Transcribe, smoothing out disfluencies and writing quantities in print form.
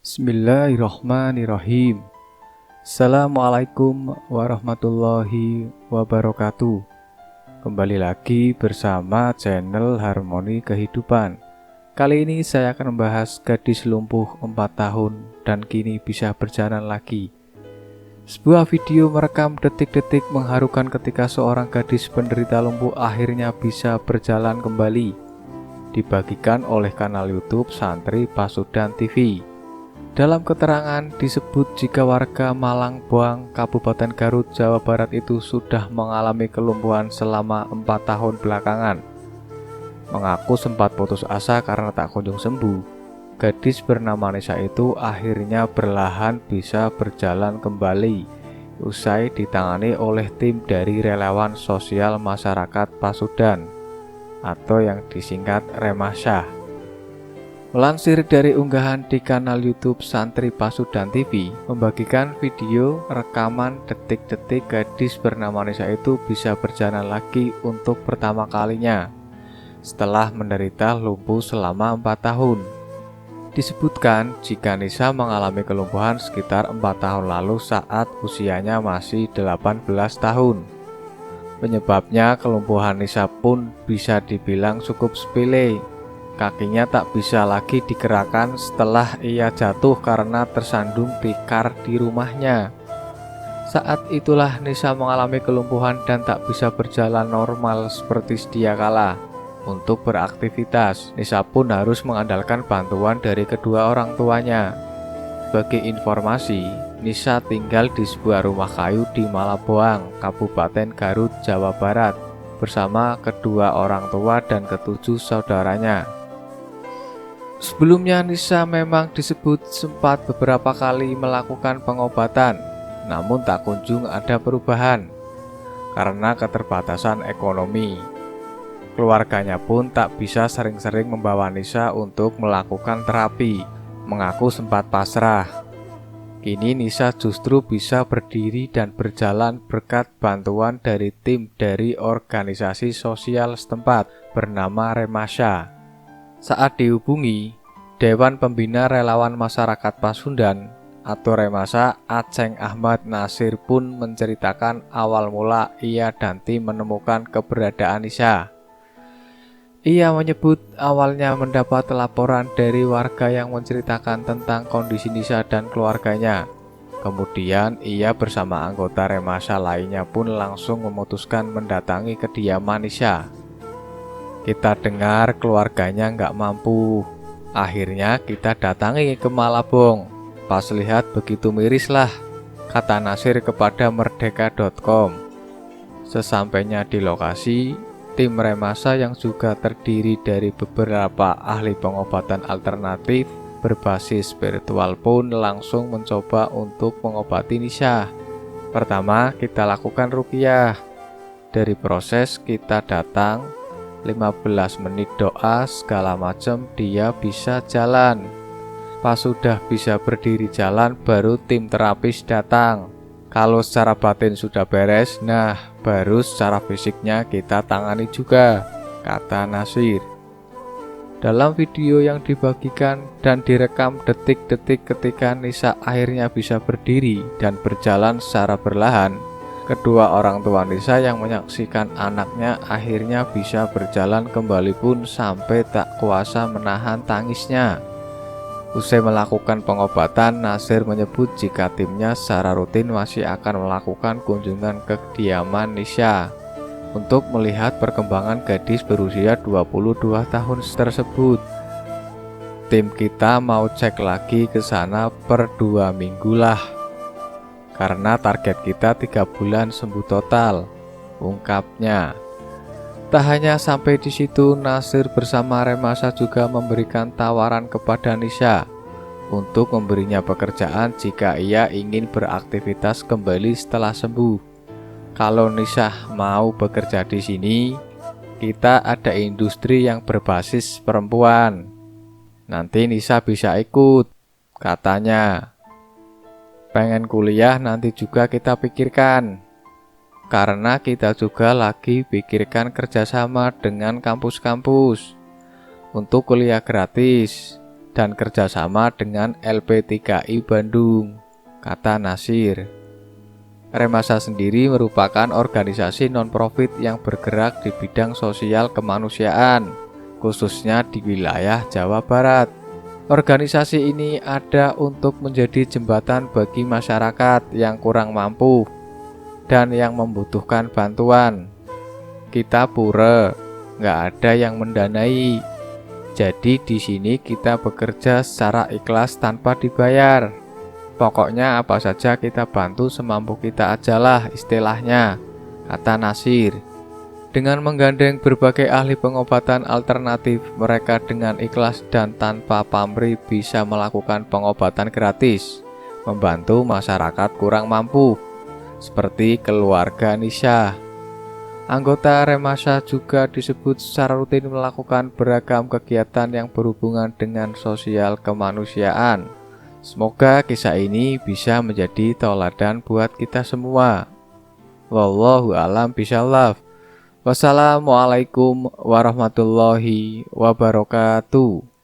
Bismillahirrahmanirrahim. Assalamualaikum warahmatullahi wabarakatuh. Kembali lagi bersama channel Harmoni Kehidupan. Kali ini saya akan membahas gadis lumpuh 4 tahun dan kini bisa berjalan lagi. Sebuah video merekam detik-detik mengharukan ketika seorang gadis penderita lumpuh akhirnya bisa berjalan kembali. Dibagikan oleh kanal YouTube Santri Pasudan TV. Dalam keterangan disebut jika warga Malangboang, Kabupaten Garut, Jawa Barat itu sudah mengalami kelumpuhan selama 4 tahun belakangan. Mengaku sempat putus asa karena tak kunjung sembuh, gadis bernama Nisa itu akhirnya perlahan bisa berjalan kembali usai ditangani oleh tim dari relawan sosial masyarakat Pasudan atau yang disingkat Remasya. Melansir dari unggahan di kanal YouTube Santri Pasudan TV, membagikan video rekaman detik-detik gadis bernama Nisa itu bisa berjalan lagi untuk pertama kalinya setelah menderita lumpuh selama 4 tahun. Disebutkan jika Nisa mengalami kelumpuhan sekitar 4 tahun lalu saat usianya masih 18 tahun. Penyebabnya kelumpuhan Nisa pun bisa dibilang cukup sepele. Kakinya tak bisa lagi digerakkan setelah ia jatuh karena tersandung tikar di rumahnya. Saat itulah Nisa mengalami kelumpuhan dan tak bisa berjalan normal seperti sedia kala. Untuk beraktivitas, Nisa pun harus mengandalkan bantuan dari kedua orang tuanya. Sebagai informasi, Nisa tinggal di sebuah rumah kayu di Malangboang, Kabupaten Garut, Jawa Barat, bersama kedua orang tua dan ketujuh saudaranya. Sebelumnya Nisa memang disebut sempat beberapa kali melakukan pengobatan, namun tak kunjung ada perubahan karena keterbatasan ekonomi. Keluarganya pun tak bisa sering-sering membawa Nisa untuk melakukan terapi, mengaku sempat pasrah. Kini Nisa justru bisa berdiri dan berjalan berkat bantuan dari tim dari organisasi sosial setempat bernama Remasya. Saat dihubungi, Dewan Pembina Relawan Masyarakat Pasundan atau Remasya, Aceng Ahmad Nasir pun menceritakan awal mula ia dan tim menemukan keberadaan Nisa. Ia menyebut awalnya mendapat laporan dari warga yang menceritakan tentang kondisi Nisa dan keluarganya. Kemudian ia bersama anggota Remasya lainnya pun langsung memutuskan mendatangi kediaman Nisa. Kita dengar keluarganya nggak mampu. Akhirnya kita datangi ke Malabong. Pas lihat begitu miris lah, kata Nasir kepada merdeka.com. Sesampainya di lokasi, tim Remasya yang juga terdiri dari beberapa ahli pengobatan alternatif berbasis spiritual pun langsung mencoba untuk mengobati Nisa. Pertama, kita lakukan ruqyah. Dari proses kita datang 15 menit doa segala macam dia bisa jalan. Pas sudah bisa berdiri jalan baru tim terapis datang. Kalau secara batin sudah beres, nah baru secara fisiknya kita tangani juga, kata Nasir. Dalam video yang dibagikan dan direkam detik-detik ketika Nisa akhirnya bisa berdiri dan berjalan secara perlahan, kedua orang tua Nisa yang menyaksikan anaknya akhirnya bisa berjalan kembali pun sampai tak kuasa menahan tangisnya. Usai melakukan pengobatan, Nasir menyebut jika timnya secara rutin masih akan melakukan kunjungan ke kediaman Nisa untuk melihat perkembangan gadis berusia 22 tahun tersebut. Tim kita mau cek lagi ke sana per 2 minggu lah. Karena target kita 3 bulan sembuh total, ungkapnya. Tak hanya sampai di situ, Nasir bersama Remasya juga memberikan tawaran kepada Nisa untuk memberinya pekerjaan jika ia ingin beraktivitas kembali setelah sembuh. Kalau Nisa mau bekerja di sini, kita ada industri yang berbasis perempuan. Nanti Nisa bisa ikut, katanya. Pengen kuliah nanti juga kita pikirkan, karena kita juga lagi pikirkan kerjasama dengan kampus-kampus untuk kuliah gratis. dan kerjasama dengan LP3I Bandung, kata Nasir. Remasa sendiri merupakan organisasi non-profit yang bergerak di bidang sosial kemanusiaan, khususnya di wilayah Jawa Barat. Organisasi ini ada untuk menjadi jembatan bagi masyarakat yang kurang mampu dan yang membutuhkan bantuan. Kita pura, nggak ada yang mendanai. Jadi di sini kita bekerja secara ikhlas tanpa dibayar. Pokoknya apa saja kita bantu semampu kita ajalah istilahnya, kata Nasir. Dengan menggandeng berbagai ahli pengobatan alternatif, mereka dengan ikhlas dan tanpa pamrih bisa melakukan pengobatan gratis, membantu masyarakat kurang mampu, seperti keluarga Nisha. Anggota Remasa juga disebut secara rutin melakukan beragam kegiatan yang berhubungan dengan sosial kemanusiaan. Semoga kisah ini bisa menjadi tauladan buat kita semua. Wallahu a'lam bishawab. Wassalamualaikum warahmatullahi wabarakatuh.